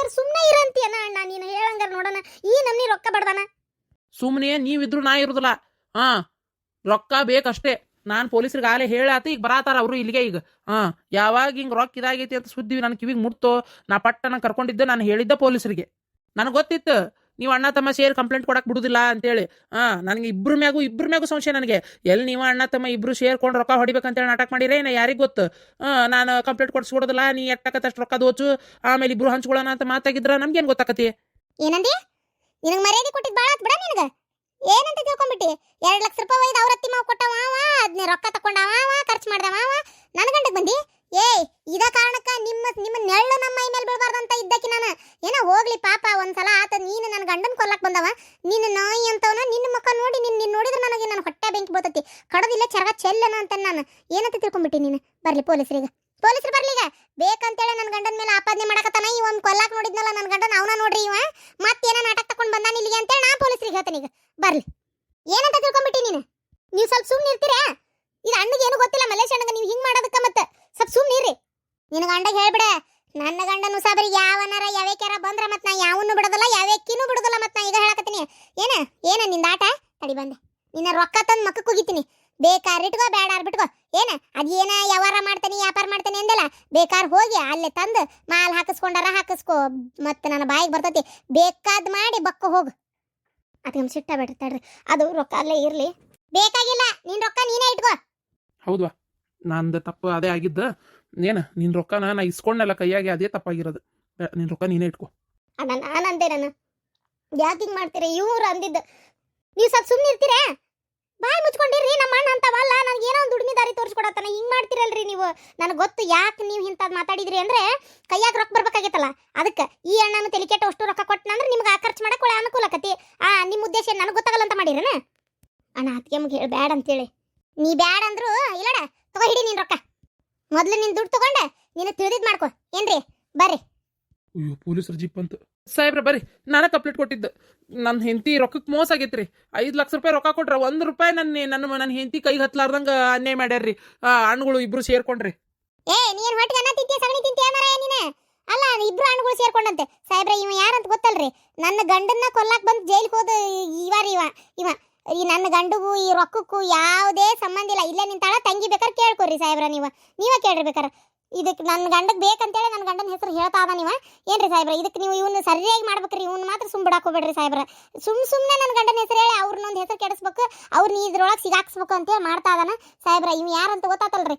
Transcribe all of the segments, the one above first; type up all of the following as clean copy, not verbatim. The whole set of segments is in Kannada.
ಹಂಗಾರೆ ಸುಮ್ಮನೆ ಇರಂತೀಯನ ಅಣ್ಣ ನೀನು ಹೇಳಂಗಾರ ನೋಡೋಣ ಈ ನಮ್ನಿ ರೊಕ್ಕ ಬಡ್ದಾನ. ಸುಮ್ಮನೆ ನೀವಿದ್ರು ನಾ ಇರುದಿಲ್ಲ. ರೊಕ್ಕ ಬೇಕಷ್ಟೇ. ನಾನು ಪೊಲೀಸರಿಗೆ ಆಗಲೇ ಹೇಳಾತಿ, ಈಗ ಬರಾತಾರ ಅವರು ಇಲ್ಲಿಗೆ. ಈಗ ಯಾವಾಗ ಹಿಂಗೆ ರೊಕ್ಕ ಇದಾಗೈತಿ ಅಂತ ಸುದ್ದಿ ನನ್ನ ಕಿವಿಗೆ ಮುಟ್ತೋ, ನಾ ಪಟ್ಟನ ಕರ್ಕೊಂಡಿದ್ದೆ. ನಾನು ಹೇಳಿದ್ದೆ ಪೊಲೀಸರಿಗೆ. ನನಗೆ ಗೊತ್ತಿತ್ತು ನೀವು ಅಣ್ಣ ತಮ್ಮ ಸೇರಿ ಕಂಪ್ಲೇಂಟ್ ಕೊಡಕ್ಕೆ ಬಿಡುದಿಲ್ಲ ಅಂತೇಳಿ. ನನಗೆ ಇಬ್ರ ಮ್ಯಾಗೂ ಸಂಶಯ. ನನಗೆ ಎಲ್ಲಿ ನೀವು ಅಣ್ಣ ತಮ್ಮ ಇಬ್ರು ಸೇರ್ಕೊಂಡು ರೊಕ್ಕ ಹೊಡಿಬೇಕಂತೇಳಿ ನಾಟಕ ಮಾಡಿರೇ ನಾ ಯಾರಿಗೆ ಗೊತ್ತು. ನಾನು ಕಂಪ್ಲೇಂಟ್ ಕೊಡಿಸ್ಕೊಡೋದಿಲ್ಲ, ನೀ ಎಟ್ಟಕತ್ತಷ್ಟು ರೊಕ್ಕ ದೋಚು, ಆಮೇಲೆ ಇಬ್ರು ಹಂಚ್ಕೊಳ್ಳೋಣ ಅಂತ ಮಾತಾಗಿದ್ರ ನಮ್ಗೇನು ಗೊತ್ತಾಕತಿ? ಏನಂದಿ? ನಿನಗೆ ಮರ್ಯಾದೆ ಕೊಟ್ಟಿದ್ದು ಭಾಳ ಆತ್ ಬಿಡ. ನಿನಗೆ ಏನಂತ ತಿಳ್ಕೊಂಬಿಟ್ಟಿ? 2 ಲಕ್ಷ ರೂಪಾಯಿ ಒಯ್ದು ಅವ್ರ ಅತ್ತಿ ಮಾವ ಕೊಟ್ಟವ, ಅದನ್ನ ರೊಕ್ಕ ತಕೊಂಡವ, ಖರ್ಚು ಮಾಡ್ದವ, ನನ್ನ ಗಂಡಕ್ಕೆ ಬಂದಿ. ಇದ ಕಾರಣಕ್ಕ ನಿಮ್ಮ ನೆಳ್ಳು ನಮ್ಮ ಮೈ ಮೇಲೆ ಬೀಳಬಾರ್ದಂತ ಇದ್ದಕಿ ನಾನು. ಏನೋ ಹೋಗ್ಲಿ ಪಾಪ, ಒಂದ್ಸಲ ಆತ ನೀನು ನನ್ನ ಗಂಡನ ಕೊಲ್ಲಕ್ ಬಂದವ. ನಿನ್ನ ನಾಯಿ ಅಂತವನ, ನಿನ್ನ ಮುಖ ನೋಡಿ ನಿನ್ನ ನೋಡಿದ್ರೆ ನನ್ನ ಹೊಟ್ಟೆ ಬೆಂಕಿ ಬೋತತಿ. ಕಡದಿಲ್ಲ ಚರಗ ಚೆಲ್ಲನ ಅಂತ ನಾನು ಏನಂತ ತಿಳ್ಕೊಂಬಿಟ್ಟಿ ನೀನು? ಬರ್ಲಿ ಪೊಲೀಸರು ಬರ್ಲಿಗ ಬೇಕಂತೇಳಿ ನನ್ನ ಗಂಡನ ಮೇಲೆ ಆಪಾದನೆ ಮಾಡಕತ್ತಾನ. ಇವ ಕೊಲ್ಲಾಕ್ ನೋಡಿದ್ನಲ್ಲ ನನ್ನ ಗಂಡನ, ಅವನ ನೋಡ್ರಿ ಇವ ಮತ್ತೇನ ನಾಟಕ ತಕೊಂಡ್ ಬಂದಾನ ಇಲ್ಲಿಗೆ ಅಂತೇಳಿ ನಾ ಪೊಲೀಸರಿಗೆ ಹೇಳ್ತಾನೆ. ಈಗ ಬರ್ಲಿ ಏನಂತ ತಿಳ್ಕೊಂಬಿಟ್ಟಿ ನೀನು? ನೀವು ಸ್ವಲ್ಪ ಸುಮ್ಮನೆ ಇರ್ತೀರಾ? ಇದು ಅಣ್ಣಗೆ ಏನು ಗೊತ್ತಿಲ್ಲ ಮಲೇಶ್ ಅಣ್ಣಗೆ ನೀವು ಹಿಂಗೆ ಮಾಡೋದಕ್ಕೆ. ಮತ್ತೆ ಸ್ವಲ್ಪ ಸುಮ್ಮನೆ ಇರ್ರಿ. ನಿನ್ನ ಗಂಡಗೆ ಹೇಳ್ಬಿಡ, ನನ್ನ ಗಂಡನು ಸಾಬರಿ ಯಾವನಾರ ಯಾವ್ಯಾಕ್ಯಾರ ಬಂದ್ರ ಮತ್ ನಾ ಯಾವನ್ನೂ ಬಿಡೋದಲ್ಲ, ಯಾವ್ಯಾಕಿನೂ ಬಿಡೋದಲ್ಲ. ಮತ್ ನಾ ಈಗ ಹೇಳಕತ್ತೀನಿ. ಏನ ನಿಂದ ಆಟ ತಡಿ ಬಂದೆ. ನಿನ್ನ ರೊಕ್ಕ ತಂದು ಮಕ್ಕಕ್ಕೆ ಹೋಗಿತೀನಿ. ಬೇಕಾರ್ ಇಟ್ಕೋ, ಬೇಡಾರ್ ಬಿಟ್ಕೋ. ಅದೇನ ವ್ಯವಹಾರ ಮಾಡ್ತೇನೆ, ವ್ಯಾಪಾರ ಮಾಡ್ತೇನೆ ಅಂದಲ್ಲ, ಬೇಕಾರ್ ಹೋಗಿ ಅಲ್ಲೇ ತಂದು ಮಾಲ್ ಹಾಕಿಸ್ಕೊಂಡಾರ ಹಾಕಿಸ್ಕೋ. ಮತ್ತೆ ನನ್ನ ಬಾಯಿಗೆ ಬರ್ತೈತಿ, ಬೇಕಾದ್ ಮಾಡಿ ಬಕ್ಕ ಹೋಗು. ಅದಕ್ಕೆ ಸಿಟ್ಟ ಬೇಡ್ರಿ ತಡ್ರಿ, ಅದು ರೊಕ್ಕ ಅಲ್ಲೇ ಇರ್ಲಿ. ಬೇಕಾಗಿಲ್ಲ, ನಿನ್ ರೊಕ್ಕ ನೀನೇ ಇಟ್ಕೋ. ಹೌದ್ವಾ, ನಂದು ತಪ್ಪು ಅದೇ ಆಗಿದ್ದ. ನಿನ್ನ ರೊಕ್ಕನ ನಾ ಇಸ್ಕೊಂಡಲ್ಲ ಕೈಯಾಗೆ, ಅದೇ ತಪ್ಪಾಗಿರೋದು. ನಿನ್ನ ರೊಕ್ಕ ನೀನೇ ಇಟ್ಕೋ. ಅಣ್ಣ ನಾನಂದೆ, ನಾನು ಯಾಕೆ ಹಿಂಗೆ ಮಾಡ್ತೀರಿ? ಇವ್ರು ಅಂದಿದ್ದು. ನೀವು ಸ್ವಲ್ಪ ಸುಮ್ಮನೆ ಇರ್ತೀರಾ? ಬಾಯಿ ಮುಚ್ಕೊಂಡಿರ್ರಿ. ನಮ್ಮ ಅಣ್ಣ ಅಂತವಲ್ಲ, ನನಗೆ ಏನೋ ಒಂದು ದುಡಿಮೆ ದಾರಿ ತೋರಿಸ್ಕೊಡತ್ತಾನ. ಹಿಂಗೆ ಮಾಡ್ತಿರಲ್ರಿ ನೀವು. ನನಗೆ ಗೊತ್ತು ಯಾಕೆ ನೀವು ಇಂಥದ್ದು ಮಾತಾಡಿದ್ರಿ ಅಂದರೆ ಕೈಯಾಗ ರೊಕ್ಕ ಬರ್ಬೇಕಾಗಿತ್ತಲ್ಲ. ಅದಕ್ಕೆ ಈ ಅಣ್ಣನ ತಲೆ ಕೆಟ್ಟ ಅಷ್ಟು ರೊಕ್ಕ ಕೊಟ್ಟನಂದ್ರೆ ನಿಮ್ಗೆ ಆ ಖರ್ಚು ಮಾಡಕ್ಕೆ ಒಳ್ಳೆ ಅನುಕೂಲ ಆಕತಿ. ನಿಮ್ಮ ಉದ್ದೇಶ ನನಗೆ ಗೊತ್ತಾಗಲ್ಲ ಅಂತ ಮಾಡಿರೇನ? ಅಣ್ಣ ಅದಕ್ಕೆ ನಮ್ಗೆ ಹೇಳಿ ಬ್ಯಾಡ ಅಂತೇಳಿ. ನೀ ಬ್ಯಾಡ ಅಂದ್ರು ಇಲ್ಲಡ, ತಗೋ ಹಿಡಿ ನಿನ್ನ ರೊಕ್ಕ. ಮೊದಲು ನಿನ್ನ ದುಡ್ಡು ತಗೊಂಡೆ ನೀನು ತಿಳಿದಿದ್ದು ಮಾಡ್ಕೊ. ಏನ್ರಿ ಬರ್ರಿ. ಅಯ್ಯೋ ಪೊಲೀಸರ ಜೀಪ್ ಅಂತ. ಸಾಹೇಬ್ರ ಬರ್ರಿ, ನಾನೇ ಕಂಪ್ಲೇಂಟ್ ಕೊಟ್ಟಿದ್ದೆ. ನನ್ನ ಹೆಂಡತಿ ರೊಕ್ಕಕ್ಕೆ ಮೋಸ ಆಗೈತ್ರಿ. 5 ಲಕ್ಷ ರೂಪಾಯಿ ರೊಕ್ಕ ಕೊಟ್ರೆ 1 ರೂಪಾಯಿ ನನ್ನ ಹೆಂಡತಿ ಕೈಗೆ ಹತ್ಲಾರ್ದಂಗೆ ಅನ್ಯಾಯ ಮಾಡ್ಯಾರ್ರಿ. ಹಣ್ಣುಗಳು ಇಬ್ರು ಸೇರ್ಕೊಂಡ್ರಿ. ನೀನು ಹೊಟ್ಟಿಗೆ ಅನ್ನ ತಿಂತೀಯ, ಸಗಣಿ ತಿಂತೀಯ ಮರ ನೀನು? ಅಲ್ಲ, ಇಬ್ರು ಹಣ್ಣುಗಳು ಸೇರ್ಕೊಂಡಂತೆ. ಸಾಹೇಬ್ರ ಇವ ಯಾರಂತ ಗೊತ್ತಲ್ರಿ? ನನ್ನ ಗಂಡನ್ನ ಕೊಲ್ಲಾಕ್ ಬಂದು ಜೈಲಿಗೆ ಹೋದ ಇವ ಈ ನನ್ನ ಗಂಡಗೂ ಈ ರೊಕ್ಕಕ್ಕೂ ಯಾವುದೇ ಸಂಬಂಧ ಇಲ್ಲ. ಇಲ್ಲೇ ನಿಂತಾಳ ತಂಗಿ ಬೇಕಾರೆ ಕೇಳ್ಕೊರಿ ಸಾಹೇಬ್ರ. ನೀವೇ ಕೇಳ್ರಿ ಬೇಕಾರೆ. ಇದಕ್ಕೆ ನನ್ನ ಗಂಡಕ್ಕೆ ಬೇಕಂತೇಳಿ ನನ್ನ ಗಂಡನ ಹೆಸರು ಹೇಳ್ತಾ ಅದ ನೀವ. ಏನ್ರಿ ಸಾಹೇಬ್ರ, ಇದಕ್ಕೆ ನೀವು ಇವನ್ನ ಸರಿಯಾಗಿ ಮಾಡ್ಬೇಕ್ರಿ. ಇವ್ನ ಮಾತ್ರ ಬಿಡಾಕ್ ಹೋಗ್ಬೇಡ್ರಿ ಸಾಹೇಬ್ರ. ಸುಮ್ಮನೆ ನನ್ನ ಗಂಡನ ಹೆಸರು ಹೇಳಿ ಅವ್ರನ್ನೊಂದು ಹೆಸರು ಕೆಡಿಸ್ಬೇಕು, ಅವ್ರನ್ನ ಇದ್ರೊಳಗೆ ಸಿಗಾಕ್ಸ್ಬೇಕು ಅಂತೇಳಿ ಮಾಡ್ತಾ ಅದಾನ ಸಾಹೇಬ್ರ. ಇವ್ ಯಾರಂತ ಗೊತ್ತಾತಲ್ರಿ?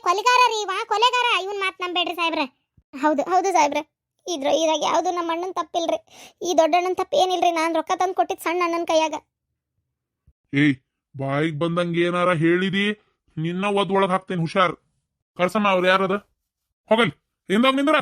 ಕೊಲೆಗಾರ ರೀ ಇವ, ಕೊಲೆಗಾರ. ಇವನ್ ಮಾತು ನಂಬೇಡ್ರಿ ಸಾಹೇಬ್ರ. ಹೌದು ಸಾಹೇಬ್ರ, ಇದ್ರಾಗ ಯಾವುದು ನಮ್ಮ ಅಣ್ಣನ ತಪ್ಪಿಲ್ರಿ. ಈ ದೊಡ್ಡ ಅಣ್ಣನ ತಪ್ಪು ಏನಿಲ್ರಿ. ನಾನು ರೊಕ್ಕ ತಂದು ಕೊಟ್ಟಿದ್ದು ಸಣ್ಣ ಅಣ್ಣನ ಕೈಯಾಗ. ಬಾಯಿಗೆ ಬಂದಂಗೆ ಏನಾರ ಹೇಳಿದಿ ನಿನ್ನ ಒಳಗೆ ಹಾಕ್ತೇನೆ, ಹುಷಾರ್. ಕಳ್ಸಮ್ಮ ಅವ್ರು ಯಾರದ ಹೋಗಲ್ ಹಿಂದೋಗ್ ನಿಂದ್ರ.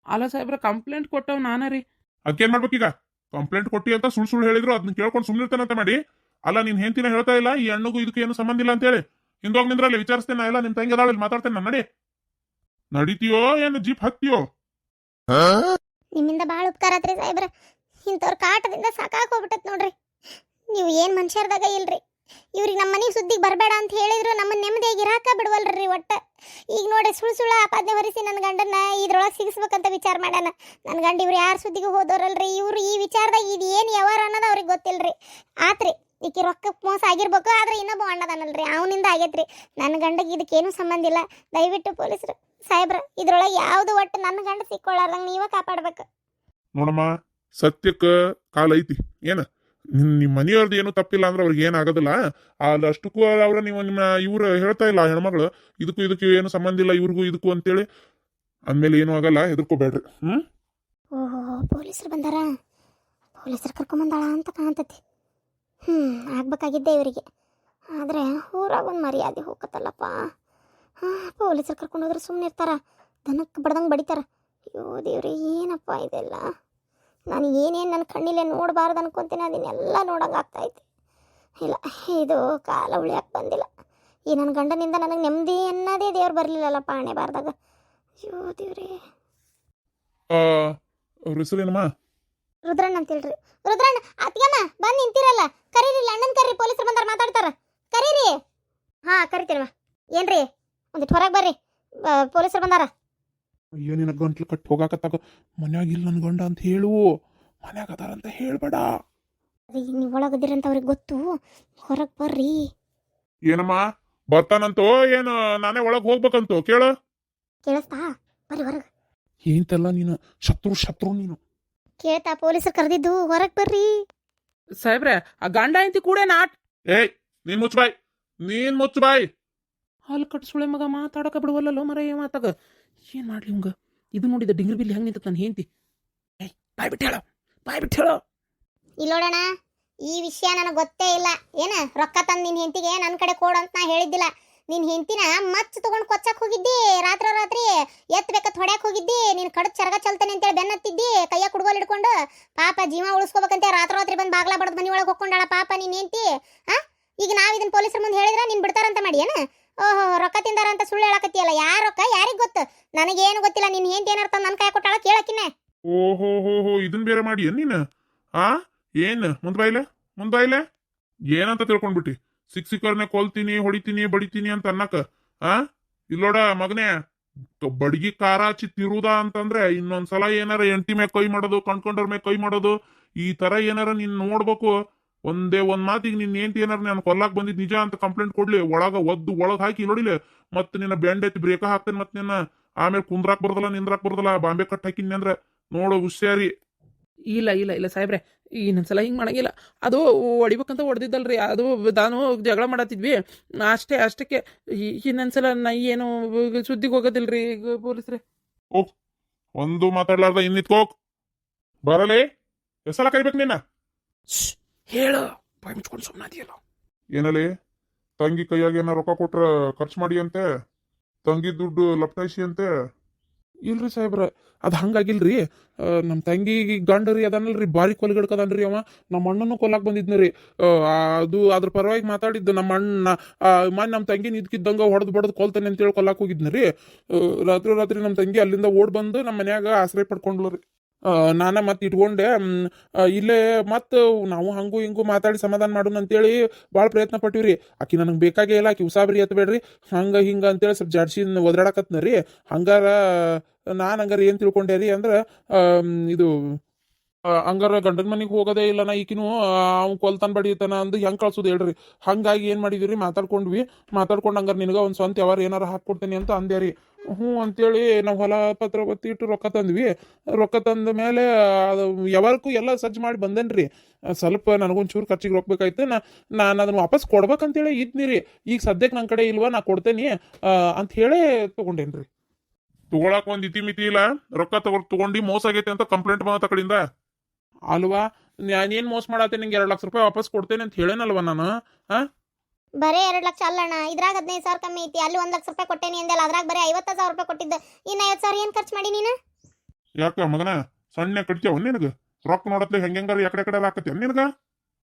ಅಲ್ಲ ಸಾಹೇಬ್ರ, ಕಂಪ್ಲೇಂಟ್ ಕೊಟ್ಟವ್ ನಾನ ರೀ. ಅದಕ್ಕೇನ್ ಮಾಡ್ಬೇಕೀಗ? ಕಂಪ್ಲೇಂಟ್ ಕೊಟ್ಟಿ ಅಂತ ಸುಳ್ಳು ಹೇಳಿದ್ರು, ಅದನ್ನ ಕೇಳ್ಕೊಂಡು ಸುಮ್ಮನಿರ್ತಾನಂತ ಮಾಡಿ. ಅಲ್ಲ ನಿನ್ ಹೆಂಡತಿನ ಹೇಳ್ತಾ ಇಲ್ಲ ಈ ಹಣ್ಣುಗೂ ಇದಕ್ಕೆ ಏನು ಸಂಬಂಧ ಇಲ್ಲ ಅಂತೇಳಿ. ಹಿಂದೋಗ್ ನಿಂದ್ರಲ್ಲಿ ವಿಚಾರಿಸ್ತೇನೆ. ಎಲ್ಲ ನಿಮ್ ತಂಗಿ ಅದಾಳ, ಮಾತಾಡ್ತೇನೆ. ನಡಿ ನಡಿತೀಯೋ ಏನು ಜೀಪ್ ಹತ್ತಿಯೋ? ನಿಮ್ಮಿಂದ ಭಾಳ ಉಪಕಾರ ಆತ್ರಿ ಸಾಹೇಬ್ರ. ಇಂಥವ್ರ ಕಾಟದಿಂದ ಸಾಕಾಗಿ ಹೋಗ್ಬಿಟ್ಟತ್ ನೋಡ್ರಿ. ನೀವು ಏನು ಮನುಷ್ಯರ್ದಾಗ ಇಲ್ರಿ. ಇವ್ರಿಗೆ ನಮ್ಮ ಮನೆಗೆ ಸುದ್ದಿಗೆ ಬರಬೇಡ ಅಂತ ಹೇಳಿದ್ರು ನಮ್ಮ ನೆಮ್ಮದಿಯಾಗಿ ಇರಾಕ ಬಿಡವಲ್ರಿ ಒಟ್ಟ. ಈಗ ನೋಡಿ ಸುಳ್ಳು ಆಪಾದನೆ ಹೊರಿಸಿ ನನ್ನ ಗಂಡನ್ನ ಇದ್ರೊಳಗೆ ಸಿಗಿಸ್ಬೇಕಂತ ವಿಚಾರ ಮಾಡ್ಯಾನ. ನನ್ನ ಗಂಡ ಇವ್ರು ಯಾರು ಸುದ್ದಿಗೆ ಹೋದವ್ರಲ್ರಿ. ಇವ್ರು ಈ ವಿಚಾರದಾಗ ಇದು ಏನು ಯಾವಾರ ಅನ್ನೋದು ಅವ್ರಿಗೆ ಗೊತ್ತಿಲ್ರಿ. ಆತ್ರಿ ಈಕೆ ರೊಕ್ಕಕ್ಕೆ ಮೋಸ ಆಗಿರ್ಬೇಕು, ಆದ್ರೆ ಇನ್ನೊಬ್ಬ ಅಣ್ಣದಾನಲ್ರಿ, ಅವನಿಂದ ಆಗೈತ್ರಿ. ನನ್ನ ಗಂಡಗೆ ಇದಕ್ಕೇನು ಸಂಬಂಧ ಇಲ್ಲ. ದಯವಿಟ್ಟು ಪೊಲೀಸರು ಸಾಹೇಬ್ರ ಇದ್ರೊಳಗೆ ಯಾವುದು ಒಟ್ಟು ನನ್ನ ಗಂಡ ಸಿಕ್ಕೊಳ್ಳಾರ್ದಂಗೆ ನೀವೇ ಕಾಪಾಡ್ಬೇಕು. ನೋಡಮ್ಮ, ಸತ್ಯಕ್ಕೆ ಕಾಲ ಐತಿ. ಏನ ನಿಮ್ಮ ಮನೆಯವ್ರದ್ದು ಏನು ತಪ್ಪಿಲ್ಲ ಅಂದ್ರೆ ಅವ್ರಿಗೆ ಏನಾಗೋದಿಲ್ಲ. ಅಷ್ಟಕ್ಕೂ ಅವ್ರ ಇವ್ರು ಹೇಳ್ತಾ ಇಲ್ಲ ಹೆಣ್ಮಗಳು ಇದಕ್ಕೂ ಏನು ಸಂಬಂಧ ಇಲ್ಲ ಇವ್ರಿಗೂ ಇದಕ್ಕೂ ಅಂತೇಳಿ. ಅಂದ್ಮೇಲೆ ಏನು ಆಗಲ್ಲ, ಹೆದರ್ಕೋಬೇಡ್ರಿ. ಓಹೋ, ಪೊಲೀಸರು ಬಂದಾರ. ಪೊಲೀಸರು ಕರ್ಕೊಂಬಂದಾಳ ಅಂತ ಕಾಣ್ತತಿ. ಆಗ್ಬೇಕಾಗಿದ್ದೆ ಇವರಿಗೆ. ಆದರೆ ಊರಾಗ ಒಂದು ಮರ್ಯಾದೆ ಹೋಗತ್ತಲ್ಲಪ್ಪ. ಪೊಲೀಸರು ಕರ್ಕೊಂಡು ಹೋದ್ರೆ ಸುಮ್ಮನೆ ಇರ್ತಾರ, ದನಕ್ಕೆ ಬಡ್ದಂಗೆ ಬಡಿತಾರ. ಅಯ್ಯೋ ದೇವ್ರಿ, ಏನಪ್ಪ ಇದೆಲ್ಲ. ನಾನು ಏನೇನು ನನ್ನ ಕಣ್ಣಿಲೆ ನೋಡಬಾರ್ದು ಅನ್ಕೊತೀನಿ, ಅದನ್ನೆಲ್ಲ ನೋಡಂಗೆ ಆಗ್ತಾಯಿತ್ತು. ಇಲ್ಲ, ಇದು ಕಾಲ ಉಳಿಯಕ್ಕೆ ಬಂದಿಲ್ಲ. ಈ ನನ್ನ ಗಂಡನಿಂದ ನನಗೆ ನೆಮ್ಮದಿ ಅನ್ನೋದೇ ದೇವ್ರು ಬರಲಿಲ್ಲಲ್ಲಪ್ಪ ಹಣೆ ಬಾರ್ದಾಗ. ಅಯ್ಯೋ ದೇವ್ರಿ. ಅವ್ರ ಹೆಸರೇನಮ್ಮ? ರುದ್ರಣ್ಣ ಅಂತೇಳ್ರಿ. ರುದ್ರಣ್ಣ ಅತ್ತಿಗೆಮ್ಮ ಬಂದು ನಿಂತಿರಲ್ಲ, ಕರೀರಿ. ಅಣ್ಣನ ಕರೀರಿ, ಪೊಲೀಸರು ಬಂದಾರ ಮಾತಾಡ್ತಾರ. ಕರೀರಿ. ಹಾಂ ಕರಿತೀನಮ್ಮ. ಏನ್ರಿ ಒಂದಿಟ್ಟು ಹೊರಗೆ ಬರ್ರಿ, ಪೊಲೀಸರು ಬಂದಾರ. ಅಯ್ಯೋ ನಿನ್ನ ಗಂಟ್ಲು ಕಟ್ಟಿ ಹೋಗಾಕತ್ತಾಗ ಮನ್ಯಾಗ ಇಲ್ಲ ನನ್ನ ಗಂಡ ಅಂತ ಹೇಳು, ಮನ್ಯಾಗ ಅದಾರಂತ ಹೇಳ್ಬೇಡ. ರೀ ನೀವು ಒಳಗದಿರಂತ ಅವ್ರಿಗೆ ಗೊತ್ತು, ಹೊರಗೆ ಬರ್ರಿ. ಏನಮ್ಮ ಬರ್ತಾನಂತೋ ಏನು ನಾನೇ ಒಳಗೆ ಹೋಗ್ಬೇಕಂತೋ ಕೇಳು. ಕೇಳಿಸ್ತಾ? ಬರ್ರಿ ಹೊರಗೆ. ಏಂತಲ್ಲ ನೀನು ಶತ್ರು ನೀನು. ಕೇಳ್ತಾ ಪೊಲೀಸರು ಕರೆದಿದ್ದು, ಹೊರಗೆ ಬರ್ರಿ. ಸಾಹೇಬ್ರೆ ಆ ಗಂಡ ಐತಿ ಕೂಡ ನಾಟ್ ಏಯ್ ನೀನ್ ಮುಚ್ಚ ಬಾಯ್. ಹಾಲು ಕಟ್ ಸುಳೆ ಮಗ ಮಾತಾಡಕ ಬಿಡುವಲ್ಲೋ ಮರ ಮಾತಾಗ ಏನ್ ಮಾಡ್ಲಿ ಹಂಗ. ಇದು ನೋಡಿದ ಡಿಂಗ್ರಿ ಬಿಲ್ಲಿ ಹೆಂಗ್ ನಿಂತ ನನ್ನ ಹೆಂಡತಿ. ಏಯ್ ಬಾಯ್ ಬಿಟ್ಟು ಹೇಳೋ. ಇಲ್ಲೋಡಣ, ಈ ವಿಷಯ ನನಗೆ ಗೊತ್ತೇ ಇಲ್ಲ. ಏನ ರೊಕ್ಕ ತಂದು ನಿನ್ನ ಹೆಂಡತಿಗೆ ನನ್ನ ಕಡೆ ಕೊಡು ಅಂತ ನಾ ಹೇಳಿದ್ದಿಲ್ಲ. ನಿನ್ನ ಹೆಂಡತಿನ ಮಚ್ಚ ತಗೊಂಡು ಕೊಚ್ಚಕ್ ಹೋಗಿದ್ದಿ, ರಾತ್ರಿ ಎತ್ತಬೇಕತ್ ಹೊಡ್ಯಾಕ್ ಹೋಗಿದ್ದಿ. ನೀನು ಕಡದ್ ಚರಗ ಚಲ್ತಾನೆ ಅಂತೇಳಿ ಬೆನ್ನತ್ತಿದ್ದಿ, ಕೈಯಾಗ ಕುಡ್ಗೋಲ್ ಹಿಡ್ಕೊಂಡು. ಪಾಪ ಜೀವ ಉಳಿಸ್ಕೋಬೇಕಂತ ರಾತ್ರಿ ಬಂದು ಬಾಗ್ಲ ಬಡದ್ ಮನಿ ಒಳಗೆ ಹೋಗ್ಕೊಂಡಾಳ ಪಾಪ ನಿನ್ನ ಹೆಂಡತಿ. ಈಗ ನಾವ್ ಇದನ್ನ ಪೊಲೀಸರ ಮುಂದೆ ಹೇಳಿದ್ರೆ ನೀನ್ ಬಿಡ್ತಾರಂತ ಮಾಡಿ ಏನ? ಓಹೋ, ರೊಕ್ಕ ತಿಂದಾರ ಅಂತ ಸುಳ್ಳು ಹೇಳಕತ್ತಿಯಲ್ಲ. ಯಾರ ರೊಕ್ಕ ಯಾರಿಗ್ ಗೊತ್ತು? ನನಗೇನು ಗೊತ್ತಿಲ್ಲ. ನಿನ್ನ ಹೆಂಡತಿ ಏನಾರ್ತ ನನ್ನ ಕೈ ಕೊಟ್ಟಾಳ ಕೇಳಕಿನ್ನೆ. ಓಹೋ ಇದನ್ ಬೇರೆ ಮಾಡಿ ನೀನು ಏನ್ ಮುಂದ್ ಬಾಯ್ಲೆ ಏನಂತ ತಿಳ್ಕೊಂಡ್ಬಿಟ್ಟಿ? ಸಿಕ್ಕರ್ನೆ ಕೊಲ್ತೀನಿ ಹೊಡಿತೀನಿ ಬಡಿತೀನಿ ಅಂತ ಅನ್ನಕ ಇಲ್ಲೋಡ ಮಗನೇ, ಬಡ್ಗಿ ಕಾರ ಹಚ್ಚಿ ತಿರುದ ಅಂತಂದ್ರೆ ಇನ್ನೊಂದ್ಸಲ ಏನಾರ ಎಂಟಿ ಮೇಲೆ ಕೈ ಮಾಡೋದು, ಕಣ್ಕೊಂಡ್ರ ಮೇಲೆ ಕೈ ಮಾಡೋದು, ಈ ತರ ಏನಾರ ನೀನ್ ನೋಡ್ಬೇಕು. ಒಂದ್ ಮಾತಿಗೆ ನಿನ್ ಏಂಟಿ ಏನಾರ ನಾನು ಕೊಲ್ಲಾಕ್ ಬಂದಿದ್ ನಿಜ ಅಂತ ಕಂಪ್ಲೇಂಟ್ ಕೊಡ್ಲಿ, ಒಳಗ್ ಹಾಕಿ ನೋಡಿಲಿ, ಮತ್ ನಿನ್ನ ಬ್ಯಾಂಡ್ ಎತ್ತಿ ಬ್ರೇಕ ಹಾಕ್ತೇನೆ. ಮತ್ ನಿನ್ನ ಆಮೇಲೆ ಕುಂದ್ರಾಕ್ ಬರದಲ್ಲ ನಿಂದ್ರಾಕ್ ಬರದಲ್ಲ, ಬಾಂಬೆ ಕಟ್ ಹಾಕಿನಿ ಅಂದ್ರ ನೋಡು ಹುಷಾರಿ. ಇಲ್ಲ ಸಾಹೇಬ್ರೆ, ಇನ್ನೊಂದ್ಸಲ ಹಿಂಗೆ ಮಾಡಂಗಿಲ್ಲ. ಅದು ಹೊಡಿಬೇಕಂತ ಹೊಡೆದಿದ್ದಲ್ರಿ, ಅದು ನಾನು ಜಗಳ ಮಾಡತ್ತಿದ್ವಿ ಅಷ್ಟಕ್ಕೆ. ಇನ್ನೊಂದ್ಸಲ ನಾ ಏನು ಸುದ್ದಿಗೆ ಹೋಗೋದಿಲ್ರಿ ಪೊಲೀಸ್ರೆ. ಒಂದು ಮಾತಾಡ್ಲಾರ್ದ ಇನ್ನಿತ್ಕೋಕ್ ಬರಲೇ. ಎಷ್ಟೆಲ್ಲ ಕರಿಬೇಕು ನಿನ್ನ? ಹೇಳು, ಬಾಯ್ ಮುಚ್ಕೊಂಡು ಸುಮ್ಮನಾದಿಯಲ್ಲ. ಏನಲ್ಲಿ ತಂಗಿ ಕೈಯಾಗ ಏನ ರೊಕ್ಕ ಕೊಟ್ರ ಖರ್ಚು ಮಾಡಿ ಅಂತೆ, ತಂಗಿ ದುಡ್ಡು ಲಪ್ಟಾಯಿಸಿ ಅಂತೆ. ಇಲ್ರಿ ಸಾಹೇಬ್ರ, ಅದು ಹಂಗಾಗಿಲ್ರಿ. ನಮ್ಮ ತಂಗಿ ಗಂಡ ರೀ ಅದನ್ನಲ್ರಿ, ಬಾರಿ ಕೊಲ್ಗಡ್ಕದನ್ರಿ ಅವ. ನಮ್ಮ ಅಣ್ಣನೂ ಕೊಲ್ಲಾಕ್ ಬಂದಿದ್ನರಿ. ಅದು ಅದ್ರ ಪರವಾಗಿ ಮಾತಾಡಿದ್ದು ನಮ್ಮ ಅಣ್ಣ. ನಮ್ಮ ತಂಗಿ ನಿದ್ಕಿದ್ದಂಗ ಹೊಡೆದು ಬಡದು ಕೊಲ್ತಾನೆ ಅಂತೇಳಿ ಕೊಲ್ಲಾಕ್ ಹೋಗಿದ್ನರಿ. ರಾತ್ರಿ ನಮ್ಮ ತಂಗಿ ಅಲ್ಲಿಂದ ಓಡ್ ಬಂದು ನಮ್ಮ ಮನ್ಯಾಗ ಆಶ್ರಯ ಪಡ್ಕೊಂಡ್ಲು ರೀ. ನಾನ ಮತ್ತೆ ಇಟ್ಕೊಂಡೆ ಇಲ್ಲೇ. ಮತ್ತು ನಾವು ಹಂಗೂ ಹಿಂಗೂ ಮಾತಾಡಿ ಸಮಾಧಾನ ಮಾಡೋಣ ಅಂತೇಳಿ ಭಾಳ ಪ್ರಯತ್ನ ಪಟ್ಟಿವ್ರಿ. ಆಕಿ ನನಗೆ ಬೇಕಾಗೇ ಇಲ್ಲ, ಆಕಿ ಉಸಾಬ್ರಿ ಎತ್ತಬೇಡ್ರಿ ಹಿಂಗೆ ಅಂತೇಳಿ ಸ್ವಲ್ಪ ಜಾಡ್ಸಿ ಒದರಾಡಕತ್ನ ರೀ. ಹಂಗಾರ ಏನು ತಿಳ್ಕೊಂಡೆ ರೀ ಅಂದ್ರೆ ಇದು ಹಂಗಾರ ಗಂಡನ ಮನೆಗೆ ಹೋಗೋದೇ ಇಲ್ಲ ನಾ, ಈಕಿನೂ ಅವ್ನು ಕೊಲ್ತಾನ ಬಡಿತಾನ ಅಂದು ಹೆಂಗೆ ಕಳ್ಸೋದು ಹೇಳ್ರಿ. ಹಂಗಾಗಿ ಏನು ಮಾಡಿದ್ವಿ ಮಾತಾಡ್ಕೊಂಡು ಹಂಗಾರ ನಿನಗೆ ಒಂದು ಸ್ವಂತ ಯಾವಾರ ಏನಾರ ಹಾಕ್ಕೊಡ್ತೀನಿ ಅಂತ ಅಂದೆ ರೀ. ಹ್ಞೂ ಅಂತೇಳಿ ನಾವು ಹೊಲ ಪತ್ರ ಒತ್ತಿ ಇಟ್ಟು ರೊಕ್ಕ ತಂದ್ವಿ. ರೊಕ್ಕ ತಂದ ಮೇಲೆ ಅದು ಯಾವಾರಕ್ಕೂ ಎಲ್ಲ ಸಜ್ಜು ಮಾಡಿ ಬಂದೇನ್ರಿ. ಸ್ವಲ್ಪ ನನಗೊಂಚೂರು ಖರ್ಚಿಗೆ ರೊಕ್ಕ ಬೇಕಾಯ್ತು. ನಾನು ಅದನ್ನು ವಾಪಸ್ ಕೊಡ್ಬೇಕಂತೇಳಿ ಇದ್ನಿ ರೀ. ಈಗ ಸದ್ಯಕ್ಕೆ ನನ್ನ ಕಡೆ ಇಲ್ವಾ, ನಾ ಕೊಡ್ತೇನೆ ಅಂತ ಹೇಳಿ ತೊಗೊಂಡೇನ್ರಿ. ತಗೊಳಕ್ ಒಂದ್ ಇತಿ ಮಿತಿ ಇಲ್ಲ, ರೊಕ್ಕ ತಗೊಂಡು ಮೋಸ ಆಗೈತೆ ಅಂತ ಕಂಪ್ಲೇಂಟ್ ಬಂದ ಕಡೆಯಿಂದ ಅಲ್ವಾ? ನಾನೇನು ಮೋಸ ಮಾಡತ್ತೆ, ನಿಂಗೆ 2 ಲಕ್ಷ ರೂಪಾಯಿ ವಾಪಸ್ ಕೊಡ್ತೇನೆ ಅಂತ ಹೇಳೇನಲ್ವ ನಾನು? ಬರೇ 2 ಲಕ್ಷ ಅಲ್ಲಣ್ಣ, ಇದ್ರಾಗ 15,000 ಕಮ್ಮಿ ಐತಿ. ಅಲ್ಲಿ 1 ಲಕ್ಷ ರೂಪಾಯಿ ಕೊಟ್ಟೇನಿ ಅಂದೆಲ್ಲ, ಅದ್ರಾಗ ಬರೀ 50,000 ರೂಪಾಯಿ ಕೊಟ್ಟಿದ್ದ. ಇನ್ನು 50,000 ಏನು ಖರ್ಚು ಮಾಡಿ ನೀನು? ಯಾಕ ಮಗನ ಸಣ್ಣ ಕಟ್ಟ್ಯಾವ ನಿನಗ? ರೊಕ್ಕ ನೋಡತ್ಲೆ ಹೆಂಗಾರ ಎಕಡೆ ಹಾಕತ್ಯ ನಿನಗ?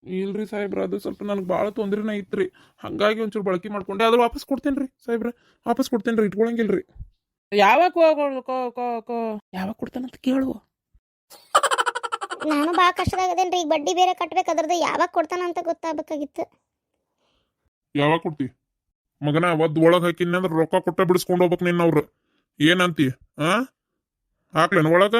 ಇಲ್ರಿ ಸಾಹೇಬ್ರ, ಅದು ಸ್ವಲ್ಪ ನನಗೆ ಭಾಳ ತೊಂದ್ರೆನ ಐತ್ರಿ. ಹಂಗಾಗಿ ಒಂಚೂರು ಬಳಕೆ ಮಾಡ್ಕೊಂಡೆ. ಅದ್ರ ವಾಪಸ್ ಕೊಡ್ತೇನೆ ರೀ ಸಾಹೇಬ್ರ, ವಾಪಸ್ ಕೊಡ್ತೇನೆ ರೀ, ಇಟ್ಕೊಳಂಗಿಲ್ರಿ. ಯಾವಾಗ ಕೊಡ್ತಾನಂತ ಕೇಳುವ. ನಾನು ಭಾಳ ಕಷ್ಟದಾಗದೇನ್ರಿ. ಈಗ ಬಡ್ಡಿ ಬೇರೆ ಕಟ್ಬೇಕು, ಅದ್ರದ್ದು ಯಾವಾಗ ಕೊಡ್ತಾನಂತ ಗೊತ್ತಾಗಬೇಕಾಗಿತ್ತು. ಯಾವಾಗ ಕೊಡ್ತಿ ಮಗನ? ಒಳಗ್ ಹಾಕಿನಿ ಅಂದ್ರೆ ರೊಕ್ಕ ಕೊಟ್ಟ ಬಿಡಿಸ್ಕೊಂಡು ಹೋಗ್ಬೇಕು ನಿನ್ನವ್ರು. ಏನಂತಿ? ಹಾಕ್ಲೇನ ಒಳಗ?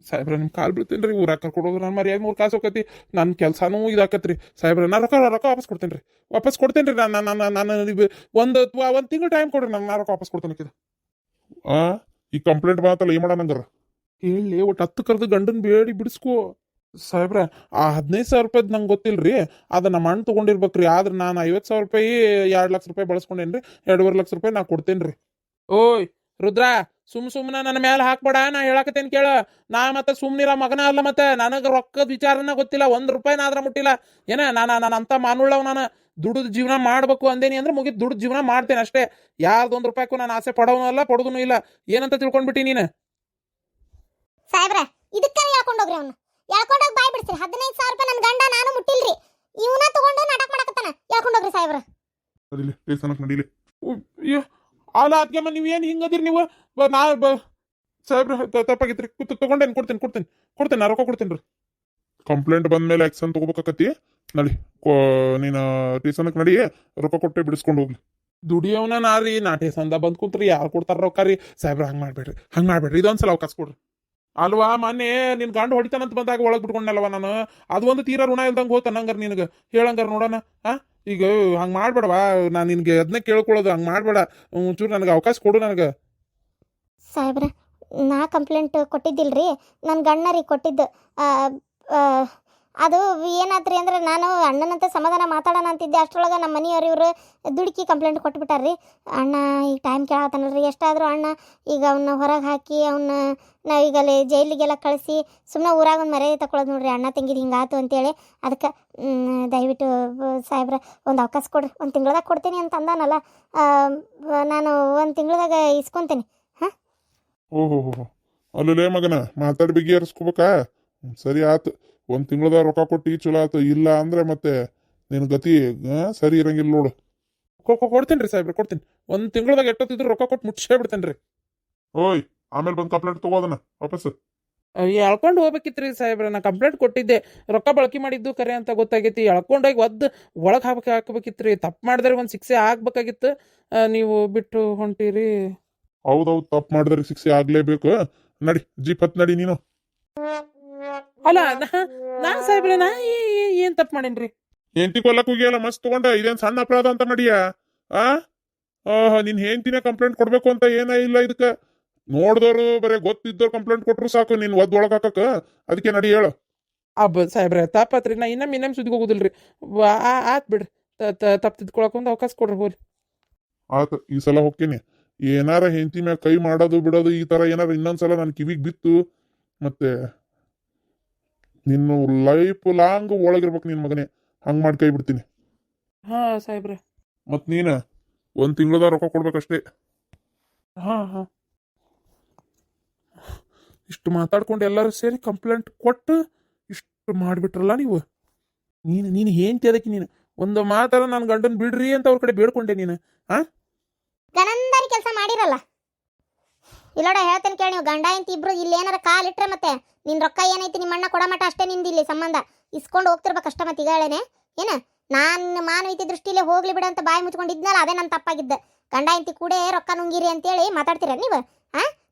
ಸಾಹೇಬ್ರ ನಿಮ್ ಕಾಲ್ ಬೀಳ್ತೇನೆ ರೀ. ಊರಾಗ ಕರ್ಕೊಡೋದು ನನ್ನ ಮರ್ಯಾದೆ 3 ಕಾಸು ಹೋಗತಿ. ನನ್ನ ಕೆಲಸನೂ ಇದಾಕತ್ರಿ ಸಾಹೇಬ್ರ. ನಾ ರೊಕ್ಕ ವಾಪಸ್ ಕೊಡ್ತೇನೆ ರೀ. ನಾನು ಒಂದು ತಿಂಗಳು ಟೈಮ್ ಕೊಡ್ರಿ, ನಾನು ರೊಕ್ಕ ವಾಪಸ್ ಕೊಡ್ತೇನೆ. ಈ ಕಂಪ್ಲೇಂಟ್ ಬಂತಲ್ಲ, ಏನ್ ಮಾಡೋಣಂಗಾರ ಹೇಳಿ. ಒಟ್ಟು 10 ಕರೆದು ಗಂಡನ್ ಬೇಡಿ ಬಿಡಿಸ್ಕೋ ಸಾಹೇಬ್ರ. ಆ 15,000 ರೂಪಾಯ್ದು ನಂಗೆ ಗೊತ್ತಿಲ್ರಿ, ಅದು ನಮ್ಮ ಅಣ್ಣ ತೊಗೊಂಡಿರ್ಬೇಕ್ರಿ. ಆದ್ರೆ ನಾನು 50,000 ರೂಪಾಯಿ 2 ಲಕ್ಷ ರೂಪಾಯಿ ಬಳಸ್ಕೊಂಡೇನ್ರಿ. 2.5 ಲಕ್ಷ ರೂಪಾಯಿ ನಾ ಕೊಡ್ತೇನೆ ರೀ. ಓಯ್ ರುದ್ರ, ಸುಮ್ಮನೆ ನನ್ನ ಮೇಲೆ ಹಾಕ್ಬೇಡ. ನಾ ಹೇಳಕತ್ತೇನೆ ಕೇಳ. ನಾ ಮತ್ತೆ ಸುಮ್ನಿರ ಮಗನ ಅಲ್ಲ, ಮತ್ತೆ ನನಗೆ ರೊಕ್ಕದ ವಿಚಾರನ ಗೊತ್ತಿಲ್ಲ, 1 ರೂಪಾಯಿನಾದ್ರ ಮುಟ್ಟಿಲ್ಲ. ಏನ ನಾನು ಅಂತ ಮಾನುಳ್ಳವ್. ನಾನು ದುಡಿದು ಜೀವನ ಮಾಡ್ಬೇಕು ಅಂದೇನಿ ಅಂದ್ರೆ ಮುಗಿದು ದುಡ್ದು ಜೀವನ ಮಾಡ್ತೇನೆ ಅಷ್ಟೇ. ಯಾರ್ದು 1 ರೂಪಾಯಿಗೂ ನಾನು ಆಸೆ ಪಡೋನು ಅಲ್ಲ, ಪಡೋದೂ ಇಲ್ಲ. ಏನಂತ ತಿಳ್ಕೊಂಡ್ಬಿಟ್ಟಿ ನೀನು? ಸಾಹೇಬ್ರ, ಇದಕ್ಕೆ ಹೇಳ್ಕೊಂಡೋಗ್ರಿ. ಅವ್ನು ಹೇಳ್ಕೊಂಡೋಗಿ ಬಾಯ್ ಬಿಡ್ತೀರಿ. 15,000 ರೂಪಾಯಿ ನನ್ನ ಗಂಡ ನಾನು ಮುಟ್ಟಿಲ್ರಿ. ಇವನ ತಗೊಂಡು ನಾಟಕ ಮಾಡಕತ್ತಾನ. ಹೇಳ್ಕೊಂಡೋಗ್ರಿ ಸಾಹೇಬ್ರ. ನಡೀಲಿ. ಅಲ್ಲ ಅದಕ್ಕೆ ನೀವು ಏನು ಹಿಂಗದಿರಿ ನೀವು? ಸಾಹೇಬ್ರ ತಪ್ಪಾಗಿತ್ರಿ. ತಗೊಂಡೇನು ಕೊಡ್ತೇನೆ ನಾ ರೊಕ್ಕ ಕೊಡ್ತೇನೆ ರೀ. ಕಂಪ್ಲೇಂಟ್ ಬಂದ್ಮೇಲೆ ಆಕ್ಷನ್ ತಗೋಬೇಕಾಕತಿ. ನಡಿ ನೀನು ಸ್ಟೇಷನ್ಗೆ ನಡಿ, ರೊಕ್ಕ ಕೊಟ್ಟೆ ಬಿಡಿಸ್ಕೊಂಡು ಹೋಗ್ಲಿ. ದುಡಿಯೋವನ ನಾರಿ ನಾಟೆ ಸಂದ ಬಂದ್ ಕುಂತ್ರಿ ಯಾರು ಕೊಡ್ತಾರ ರೊಕ್ಕ ರೀ ಸಾಹೇಬ್ರ ಹಂಗ್ ಮಾಡ್ಬೇಡ್ರಿ ಇದೊಂದ್ಸಲ ಅವಕಾಶ ಕೊಡ್ರಿ ಅಲ್ವಾ ಮೊನ್ನೆ ನಿನ್ ಗಂಡು ಹೊಡಿತಾನಂತ ಬಂದಾಗ ಒಳಗ್ ಬಿಟ್ಕೊಂಡಲ್ವ ನಾನು ಅದೊಂದು ತೀರಾ ಋಣ ಇಲ್ದಂಗ ಹೋತ ನಂಗಾರ ನಿನಗ ಹೇಳಂಗಾರ ನೋಡೋಣ ಈಗ ಹಂಗ್ ಮಾಡ್ಬೇಡವಾ ನಾನು ನಿನ್ಗೆ ಅದನ್ನ ಕೇಳ್ಕೊಳ್ಳೋದು ಹಂಗ್ ಮಾಡ್ಬೇಡ ಒಂಚೂರು ನನಗೆ ಅವಕಾಶ ಕೊಡು ನನಗೆ ಸಾಹೇಬ್ರ ನಾ ಕಂಪ್ಲೇಂಟ್ ಕೊಟ್ಟಿದ್ದಿಲ್ರಿ ನನ್ನ ಗಂಡರಿಗೆ ಕೊಟ್ಟಿದ್ದು ಅದು ಏನಾತ್ರಿ ಅಂದ್ರೆ ನಾನು ಅಣ್ಣನಂತೆ ಸಮಾಧಾನ ಮಾತಾಡೋಣ ಅಂತಿದ್ದೆ ಅಷ್ಟರೊಳಗೆ ನಮ್ಮ ಮನೆಯವ್ರು ಇವರು ದುಡುಕಿ ಕಂಪ್ಲೇಂಟ್ ಕೊಟ್ಬಿಟ್ಟಾರ್ರಿ ಅಣ್ಣ ಈಗ ಟೈಮ್ ಕೇಳತ್ತಾನಲ್ರಿ ಎಷ್ಟಾದರೂ ಅಣ್ಣ ಈಗ ಅವನ್ನ ಹೊರಗೆ ಹಾಕಿ ಅವನ್ನ ನಾವೀಗ ಅಲ್ಲಿ ಜೈಲಿಗೆಲ್ಲ ಕಳಿಸಿ ಸುಮ್ಮನೆ ಊರಾಗ ಒಂದು ಮರ್ಯಾದೆ ತಗೊಳ್ಳೋದು ನೋಡ್ರಿ ಅಣ್ಣ ತಂಗಿದು ಹಿಂಗಾತು ಅಂತೇಳಿ ಅದಕ್ಕೆ ದಯವಿಟ್ಟು ಸಾಹೇಬ್ರ ಒಂದು ಅವಕಾಶ ಕೊಡ್ರಿ ಒಂದು ತಿಂಗಳದಾಗ ಕೊಡ್ತೀನಿ ಅಂತ ಅಂದಾನಲ್ಲ ನಾನು ಒಂದು ತಿಂಗಳದಾಗ ಇಸ್ಕೊತೀನಿ ಹಾಂ ಓಹೋ ಅಲ್ಲೇ ಮಗನ ಮಾತಾಡಿ ಬಗೆಹರಿಸ್ಕೋಬೇಕಾ ಸರಿ ಆತು ಒಂದ್ ತಿಂಗಳದ ರೊಕ್ಕ ಕೊಟ್ಟು ಚಲೋ ಆತು ಇಲ್ಲ ಅಂದ್ರೆ ಮತ್ತೆ ನಿನ್ ಗತಿ ಸರಿ ಇರಂಗಿಲ್ಲ ನೋಡು ಕೊಡ್ತೇನೆ ರೀ ಸಾಹೇಬ್ರೆ ಕೊಡ್ತೀನಿ ಒಂದು ತಿಂಗಳದಾಗ ಎಷ್ಟೊತ್ತಿದ್ರು ರೊಕ್ಕ ಕೊಟ್ಟು ಮುಟ್ಸೇ ಬಿಡ್ತೇನೆ ರೀ ಓಯ್ ಆಮೇಲೆ ಬಂದ್ ಕಂಪ್ಲೇಂಟ್ ತಗೋದನ ವಾಪಸ್ ಎಳ್ಕೊಂಡು ಹೋಗ್ಬೇಕಿತ್ತು ರೀ ಸಾಹೇಬ್ರೆ ನಾ ಕಂಪ್ಲೇಂಟ್ ಕೊಟ್ಟಿದ್ದೆ ರೊಕ್ಕ ಬಳಕೆ ಮಾಡಿದ್ದು ಕರೆ ಅಂತ ಗೊತ್ತಾಗೈತಿ ಎಳ್ಕೊಂಡೋಗಿ ಒಳಗೆ ಹಾಕ್ಬೇಕಿತ್ತು ರೀ ತಪ್ಪು ಮಾಡಿದ್ರೆ ಒಂದು ಶಿಕ್ಷೆ ಆಗ್ಬೇಕಾಗಿತ್ತು ನೀವು ಬಿಟ್ಟು ಹೊಂಟಿರಿ ಹೌದೌದು ತಪ್ಪು ಮಾಡಿದ್ರೆ ಶಿಕ್ಷೆ ಆಗ್ಲೇಬೇಕು ನಡಿ ಜೀಪ್ ಹತ್ ನಡಿ ನೀನು ಅಲ್ಲ ನಾ ಸಾಹೇಬ್ರೆ ನಾ ಏನ್ ತಪ್ಪು ಮಾಡೇನ್ರಿ ಹೆಂಡತಿ ಕೊಲ್ಲಕ್ ಹೋಗಿಯಲ್ಲ ಮಸ್ತ್ ತಗೊಂಡ ಇದೇನ್ ಸಣ್ಣ ಅಪರಾಧ ಅಂತ ನಡಿಯ ನಿನ್ ಹೆಂಡತಿನ ಕಂಪ್ಲೇಂಟ್ ಕೊಡ್ಬೇಕು ಅಂತ ಏನ ಇಲ್ಲ ಇದಕ್ಕ ನೋಡ್ದವ್ರು ಬರೇ ಗೊತ್ತಿದ್ದವ್ರು ಕಂಪ್ಲೇಂಟ್ ಕೊಟ್ರು ಸಾಕು ನೀನ್ ಒಳಗ್ ಹಾಕಕ್ ಅದಕ್ಕೆ ನಡಿ ಹೇಳು ಸಾಹೇಬ್ರೆ ತಪ್ಪತ್ರಿ ನಾ ಇನ್ನೊಮ್ಮೆ ಸುದ್ದಿಗೆ ಹೋಗುದಿಲ್ರಿ ಆತ್ ಬಿಡ್ರಿ ತಪ್ಪು ತಿದ್ಕೊಳಕ್ ಒಂದು ಅವಕಾಶ ಕೊಡ್ರಿ ಹೋರಿ ಆತ ಈ ಸಲ ಹೋಗ್ತೀನಿ ಏನಾರ ಹೆಂಡತಿ ಮ್ಯಾಗ ಕೈ ಮಾಡೋದು ಬಿಡೋದು ಈ ತರ ಏನಾರ ಇನ್ನೊಂದ್ಸಲ ನನ್ ಕಿವಿಗ್ ಬಿತ್ತು ಮತ್ತೆ ನಿನ್ನ ಲೈಫ್ ಲಾಂಗ್ ಒಳಗಿರ್ಬೇಕು ನಿನ್ ಮಗನೇ ಹಂಗ್ ಮಾಡಿ ಕೈ ಬಿಡ್ತೀನಿ ಹಾ ಸಾಹೇಬ್ರೆ ಮತ್ ನೀನ ಒಂದ್ ತಿಂಗಳದ ರೊಕ್ಕ ಕೊಡ್ಬೇಕಷ್ಟೇ ಹಾ ಇಷ್ಟು ಮಾತಾಡ್ಕೊಂಡು ಎಲ್ಲರೂ ಸೇರಿ ಕಂಪ್ಲೇಂಟ್ ಕೊಟ್ಟು ಇಷ್ಟು ಮಾಡಿಬಿಟ್ರಲ್ಲ ನೀವು ನೀನು ಏನ್ ಅದಕ್ಕೆ ನೀನು ಒಂದು ಮಾತಾಡ ನನ್ನ ಗಂಡನ್ ಬಿಡ್ರಿ ಅಂತ ಅವ್ರ ಕಡೆ ಬೇಡ್ಕೊಂಡೆ ನೀನು ಗನಂದಾರಿ ಕೆಲಸ ಮಾಡಿರಲ್ಲ ಇಲ್ಲೋಡ ಹೇಳ್ತೇನೆ ಕೇಳಿ ನೀವು ಗಂಡ ಅಂತ ಇಬ್ರು ಇಲ್ಲಿ ಏನಾರ ಕಾಲಿಟ್ರೆ ಮತ್ತೆ ನಿನ್ ರೊಕ್ಕ ಏನೈತಿ ನಿಮ್ಮ ಅಣ್ಣ ಕೊಡಮಟ ಅಷ್ಟೇ ನಿಂದ ಇಲ್ಲಿ ಸಂಬಂಧ ಇಸ್ಕೊಂಡು ಹೋಗ್ತಿರ್ಬೇಕಷ್ಟ ಮತ್ತೆ ಈಗ ಹೇಳೇನೆ ಏನ ನಾನು ಮಾನವೀಯತೆ ದೃಷ್ಟಿಲೇ ಹೋಗ್ಲಿ ಬಿಡ ಅಂತ ಬಾಯಿ ಮುಚ್ಕೊಂಡಿದ್ನಲ್ಲ ಅದೇ ನನ್ನ ತಪ್ಪಾಗಿದ್ದ ಗಂಡ ಇಂತಿ ಕೂಡ ರೊಕ್ಕ ನುಂಗಿರಿ ಅಂತೇಳಿ ಮಾತಾಡ್ತೀರ ನೀವು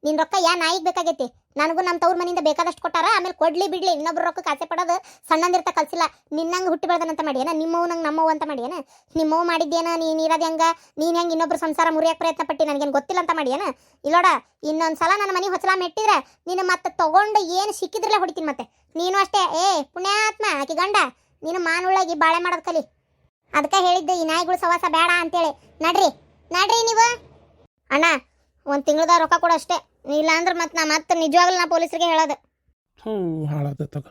ನಿನ್ ರೊಕ್ಕ ಯಾ ನಾಯಿಗೆ ಬೇಕಾಗೈತಿ ನನಗೂ ನಮ್ಮ ತವ್ರ ಮನೆಯಿಂದ ಬೇಕಾದಷ್ಟು ಕೊಟ್ಟಾರ ಆಮೇಲೆ ಕೊಡ್ಲಿ ಬಿಡ್ಲಿ ಇನ್ನೊಬ್ರು ರೊಕ್ಕ ಕಾಸೆ ಪಡೋದು ಸಣ್ಣಂದಿರ್ತ ಕಲ್ಸಿಲ್ಲ ನಿನ್ನಂಗೆ ಹುಟ್ಟಿ ಬೆಳೆದನಂತ ಮಾಡಿಯೇನ ನಿಮ್ಮವ್ ನಂಗೆ ನಮ್ಮವ್ ಅಂತ ಮಾಡಿಯೇನ ನಿಮ್ಮವ್ ಮಾಡಿದ್ದೇನ ನೀನು ಇರೋದು ನೀನು ಹೆಂಗೆ ಇನ್ನೊಬ್ರು ಸಂಸಾರ ಮುರಿಯಕ್ಕೆ ಪ್ರಯತ್ನ ಪಟ್ಟಿ ನನಗೇನು ಗೊತ್ತಿಲ್ಲ ಅಂತ ಮಾಡಿಯೇನ ಇಲ್ಲೋಡ ಇನ್ನೊಂದ್ಸಲ ನನ್ನ ಮನೆ ಹೊಸಲ ಮೆಟ್ಟಿದ್ರೆ ನೀನು ಮತ್ತೆ ತಗೊಂಡು ಏನು ಸಿಕ್ಕಿದ್ರಲ್ಲೇ ಹೊಡಿತೀನಿ ಮತ್ತೆ ನೀನು ಅಷ್ಟೇ ಪುಣ್ಯಾತ್ಮ ಆಕಿ ಗಂಡ ನೀನು ಮಾನುಳ್ಳಾಗಿ ಬಾಳೆ ಮಾಡೋದು ಕಲಿ ಅದಕ್ಕೆ ಹೇಳಿದ್ದೆ ಈ ನಾಯಿಗಳು ಸವಾಸ ಬೇಡ ಅಂತೇಳಿ ನಡ್ರಿ ನೀವು ಅಣ್ಣ ಒಂದು ತಿಂಗಳದ ರೊಕ್ಕ ಕೊಡು ಅಷ್ಟೇ ಇಲ್ಲ ಅಂದ್ರೆ ಮತ್ತೆ ನಾ ಮತ್ತೆ ನಿಜವಾಗ್ಲೂ ನಾ ಪೊಲೀಸರಿಗೆ ಹೇಳೋದು ಹಾಳಾದ ತಗ